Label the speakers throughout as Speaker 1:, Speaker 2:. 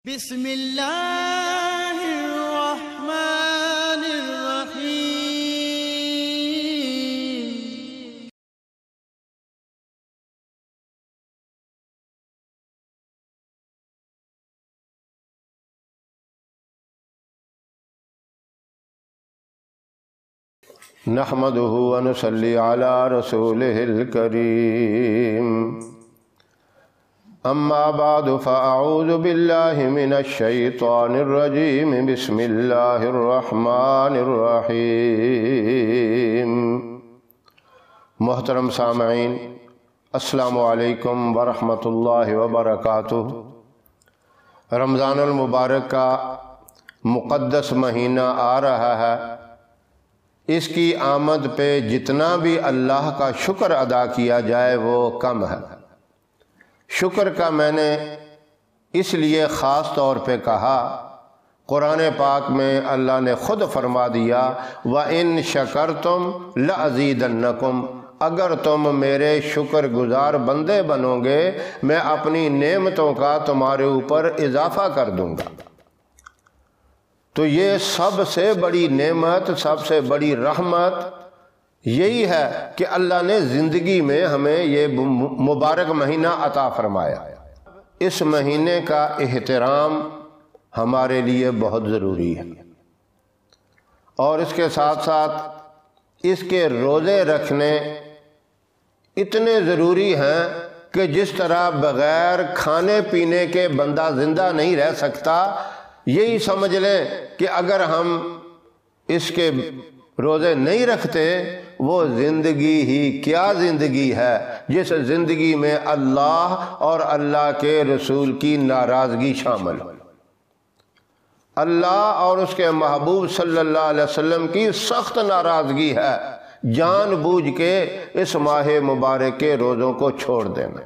Speaker 1: بسم اللہ الرحمن الرحیم۔
Speaker 2: نحمده ونصلي على رسوله الكريم، اما بعد فاعوذ بالله من الشیطان الرجیم، بسم اللہ الرحمن الرحیم۔ محترم سامعین، السلام علیکم ورحمۃ اللہ وبرکاتہ۔ رمضان المبارک کا مقدس مہینہ آ رہا ہے۔ اس کی آمد پہ جتنا بھی اللہ کا شکر ادا کیا جائے وہ کم ہے۔ شکر کا میں نے اس لیے خاص طور پہ کہا، قرآن پاک میں اللہ نے خود فرما دیا، وَإِن شَكَرْتُمْ لَأَزِيدَنَّكُمْ، اگر تم میرے شکر گزار بندے بنو گے میں اپنی نعمتوں کا تمہارے اوپر اضافہ کر دوں گا۔ تو یہ سب سے بڑی نعمت، سب سے بڑی رحمت یہی ہے کہ اللہ نے زندگی میں ہمیں یہ مبارک مہینہ عطا فرمایا۔ اس مہینے کا احترام ہمارے لیے بہت ضروری ہے، اور اس کے ساتھ ساتھ اس کے روزے رکھنے اتنے ضروری ہیں کہ جس طرح بغیر کھانے پینے کے بندہ زندہ نہیں رہ سکتا، یہی سمجھ لیں کہ اگر ہم اس کے روزے نہیں رکھتے وہ زندگی ہی کیا زندگی ہے جس زندگی میں اللہ اور اللہ کے رسول کی ناراضگی شامل ہو۔ اللہ اور اس کے محبوب صلی اللہ علیہ وسلم کی سخت ناراضگی ہے جان بوجھ کے اس ماہ مبارک کے روزوں کو چھوڑ دینا۔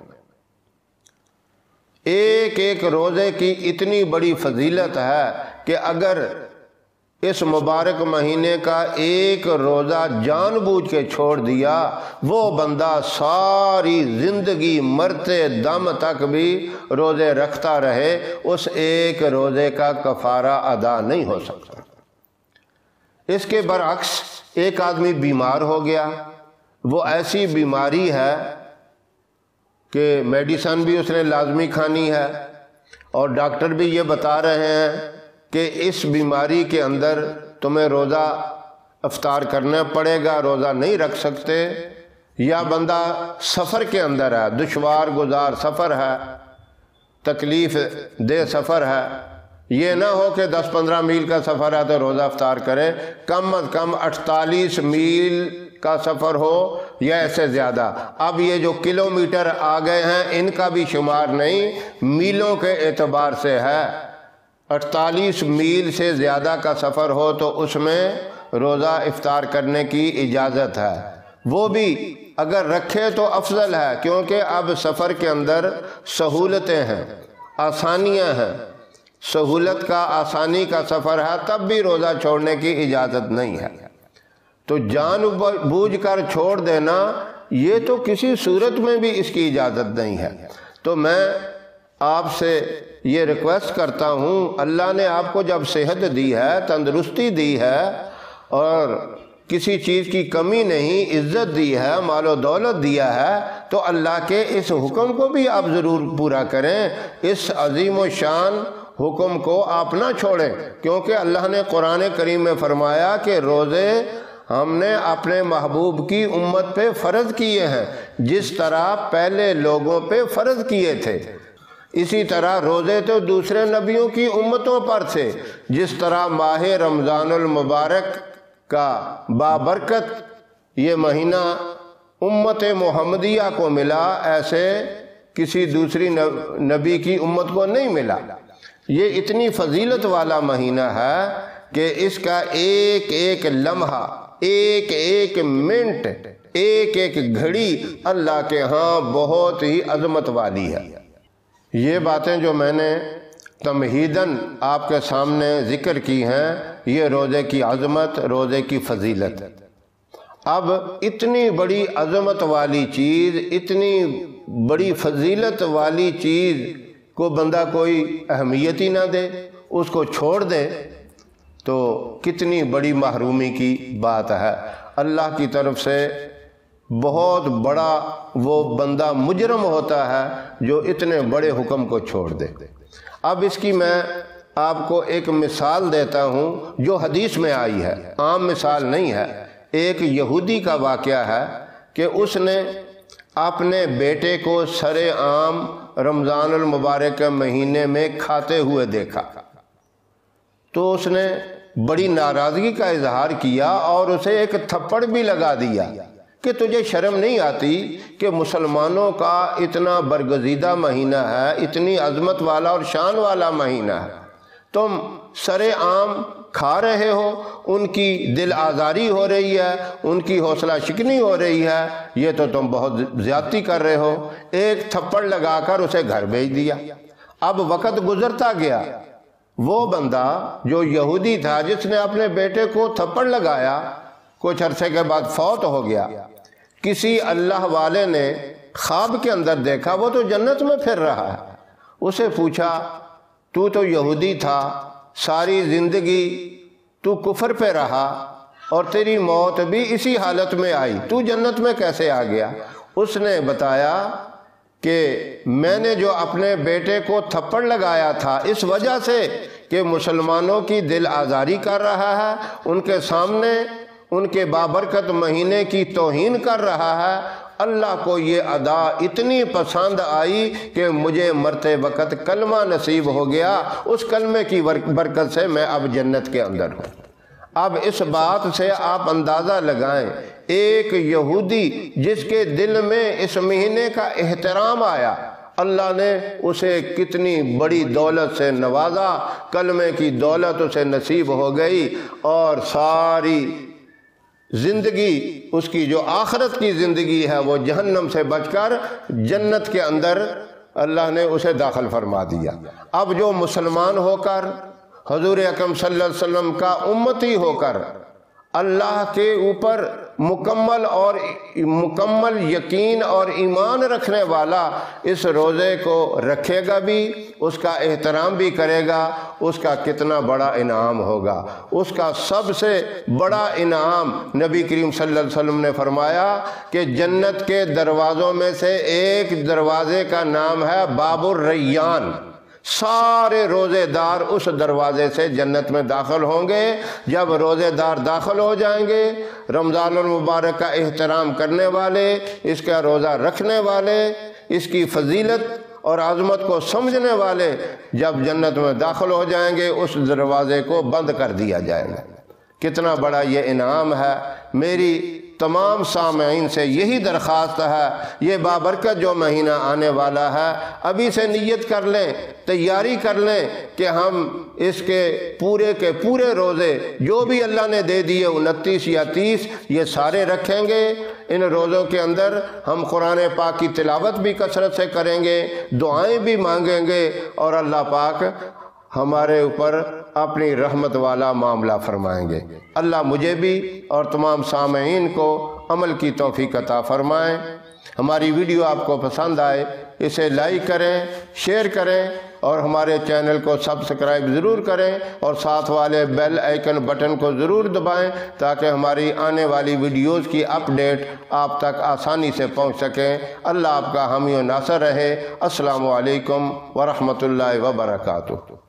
Speaker 2: ایک ایک روزے کی اتنی بڑی فضیلت ہے کہ اگر اس مبارک مہینے کا ایک روزہ جان بوجھ کے چھوڑ دیا، وہ بندہ ساری زندگی مرتے دم تک بھی روزے رکھتا رہے، اس ایک روزے کا کفارہ ادا نہیں ہو سکتا۔ اس کے برعکس ایک آدمی بیمار ہو گیا، وہ ایسی بیماری ہے کہ میڈیسن بھی اس نے لازمی کھانی ہے، اور ڈاکٹر بھی یہ بتا رہے ہیں کہ اس بیماری کے اندر تمہیں روزہ افطار کرنا پڑے گا، روزہ نہیں رکھ سکتے۔ یا بندہ سفر کے اندر ہے، دشوار گزار سفر ہے، تکلیف دہ سفر ہے، یہ نہ ہو کہ 10-15 میل کا سفر ہے تو روزہ افطار کرے، کم از کم 48 میل کا سفر ہو یا ایسے زیادہ۔ اب یہ جو کلومیٹر آ گئے ہیں ان کا بھی شمار نہیں، میلوں کے اعتبار سے ہے۔ 48 میل سے زیادہ کا سفر ہو تو اس میں روزہ افطار کرنے کی اجازت ہے، وہ بھی اگر رکھے تو افضل ہے، کیونکہ اب سفر کے اندر سہولتیں ہیں، آسانیاں ہیں۔ سہولت کا، آسانی کا سفر ہے تب بھی روزہ چھوڑنے کی اجازت نہیں ہے، تو جان بوجھ کر چھوڑ دینا یہ تو کسی صورت میں بھی اس کی اجازت نہیں ہے۔ تو میں آپ سے یہ ریکویسٹ کرتا ہوں، اللہ نے آپ کو جب صحت دی ہے، تندرستی دی ہے، اور کسی چیز کی کمی نہیں، عزت دی ہے، مال و دولت دیا ہے، تو اللہ کے اس حکم کو بھی آپ ضرور پورا کریں۔ اس عظیم و شان حکم کو آپ نہ چھوڑیں، کیونکہ اللہ نے قرآن کریم میں فرمایا کہ روزے ہم نے اپنے محبوب کی امت پہ فرض کیے ہیں، جس طرح پہلے لوگوں پہ فرض کیے تھے، اسی طرح روزے تو دوسرے نبیوں کی امتوں پر تھے۔ جس طرح ماہ رمضان المبارک کا بابرکت یہ مہینہ امت محمدیہ کو ملا، ایسے کسی دوسری نبی کی امت کو نہیں ملا۔ یہ اتنی فضیلت والا مہینہ ہے کہ اس کا ایک ایک لمحہ، ایک ایک منٹ، ایک ایک گھڑی اللہ کے ہاں بہت ہی عظمت والی ہے۔ یہ باتیں جو میں نے تمہیداً آپ کے سامنے ذکر کی ہیں، یہ روزے کی عظمت، روزے کی فضیلت۔ اب اتنی بڑی عظمت والی چیز، اتنی بڑی فضیلت والی چیز کو بندہ کوئی اہمیت ہی نہ دے، اس کو چھوڑ دے، تو کتنی بڑی محرومی کی بات ہے۔ اللہ کی طرف سے بہت بڑا وہ بندہ مجرم ہوتا ہے جو اتنے بڑے حکم کو چھوڑ دے۔ اب اس کی میں آپ کو ایک مثال دیتا ہوں جو حدیث میں آئی ہے، عام مثال نہیں ہے۔ ایک یہودی کا واقعہ ہے کہ اس نے اپنے بیٹے کو سر عام رمضان المبارک کے مہینے میں کھاتے ہوئے دیکھا، تو اس نے بڑی ناراضگی کا اظہار کیا اور اسے ایک تھپڑ بھی لگا دیا کہ تجھے شرم نہیں آتی کہ مسلمانوں کا اتنا برگزیدہ مہینہ ہے، اتنی عظمت والا اور شان والا مہینہ ہے، تم سر عام کھا رہے ہو، ان کی دل آزاری ہو رہی ہے، ان کی حوصلہ شکنی ہو رہی ہے، یہ تو تم بہت زیادتی کر رہے ہو۔ ایک تھپڑ لگا کر اسے گھر بھیج دیا۔ اب وقت گزرتا گیا، وہ بندہ جو یہودی تھا جس نے اپنے بیٹے کو تھپڑ لگایا، کچھ عرصے کے بعد فوت ہو گیا۔ کسی اللہ والے نے خواب کے اندر دیکھا وہ تو جنت میں پھر رہا ہے۔ اسے پوچھا، تو یہودی تھا، ساری زندگی تو کفر پہ رہا اور تیری موت بھی اسی حالت میں آئی، تو جنت میں کیسے آ گیا؟ اس نے بتایا کہ میں نے جو اپنے بیٹے کو تھپڑ لگایا تھا اس وجہ سے کہ مسلمانوں کی دل آزاری کر رہا ہے، ان کے سامنے ان کے بابرکت مہینے کی توہین کر رہا ہے، اللہ کو یہ ادا اتنی پسند آئی کہ مجھے مرتے وقت کلمہ نصیب ہو گیا، اس کلمے کی برکت سے میں اب جنت کے اندر ہوں۔ اب اس بات سے آپ اندازہ لگائیں، ایک یہودی جس کے دل میں اس مہینے کا احترام آیا، اللہ نے اسے کتنی بڑی دولت سے نوازا، کلمے کی دولت اسے نصیب ہو گئی، اور ساری زندگی اس کی جو آخرت کی زندگی ہے وہ جہنم سے بچ کر جنت کے اندر اللہ نے اسے داخل فرما دیا۔ اب جو مسلمان ہو کر حضور اکرم صلی اللہ علیہ وسلم کا امتی ہو کر اللہ کے اوپر مکمل یقین اور ایمان رکھنے والا اس روزے کو رکھے گا بھی، اس کا احترام بھی کرے گا، اس کا کتنا بڑا انعام ہوگا۔ اس کا سب سے بڑا انعام نبی کریم صلی اللہ علیہ وسلم نے فرمایا کہ جنت کے دروازوں میں سے ایک دروازے کا نام ہے باب الریان، سارے روزے دار اس دروازے سے جنت میں داخل ہوں گے۔ جب روزے دار داخل ہو جائیں گے، رمضان المبارک کا احترام کرنے والے، اس کا روزہ رکھنے والے، اس کی فضیلت اور عظمت کو سمجھنے والے جب جنت میں داخل ہو جائیں گے اس دروازے کو بند کر دیا جائے گا۔ کتنا بڑا یہ انعام ہے۔ میری تمام سامعین سے یہی درخواست ہے، یہ بابرکت جو مہینہ آنے والا ہے ابھی سے نیت کر لیں، تیاری کر لیں کہ ہم اس کے پورے روزے جو بھی اللہ نے دے دیے 29 یا 30 یہ سارے رکھیں گے۔ ان روزوں کے اندر ہم قرآن پاک کی تلاوت بھی کثرت سے کریں گے، دعائیں بھی مانگیں گے، اور اللہ پاک ہمارے اوپر اپنی رحمت والا معاملہ فرمائیں گے۔ اللہ مجھے بھی اور تمام سامعین کو عمل کی توفیق عطا فرمائیں۔ ہماری ویڈیو آپ کو پسند آئے اسے لائک کریں، شیئر کریں، اور ہمارے چینل کو سبسکرائب ضرور کریں، اور ساتھ والے بیل آئیکن بٹن کو ضرور دبائیں تاکہ ہماری آنے والی ویڈیوز کی اپڈیٹ آپ تک آسانی سے پہنچ سکیں۔ اللہ آپ کا حامی و ناصر رہے۔ السلام علیکم ورحمۃ اللہ وبرکاتہ۔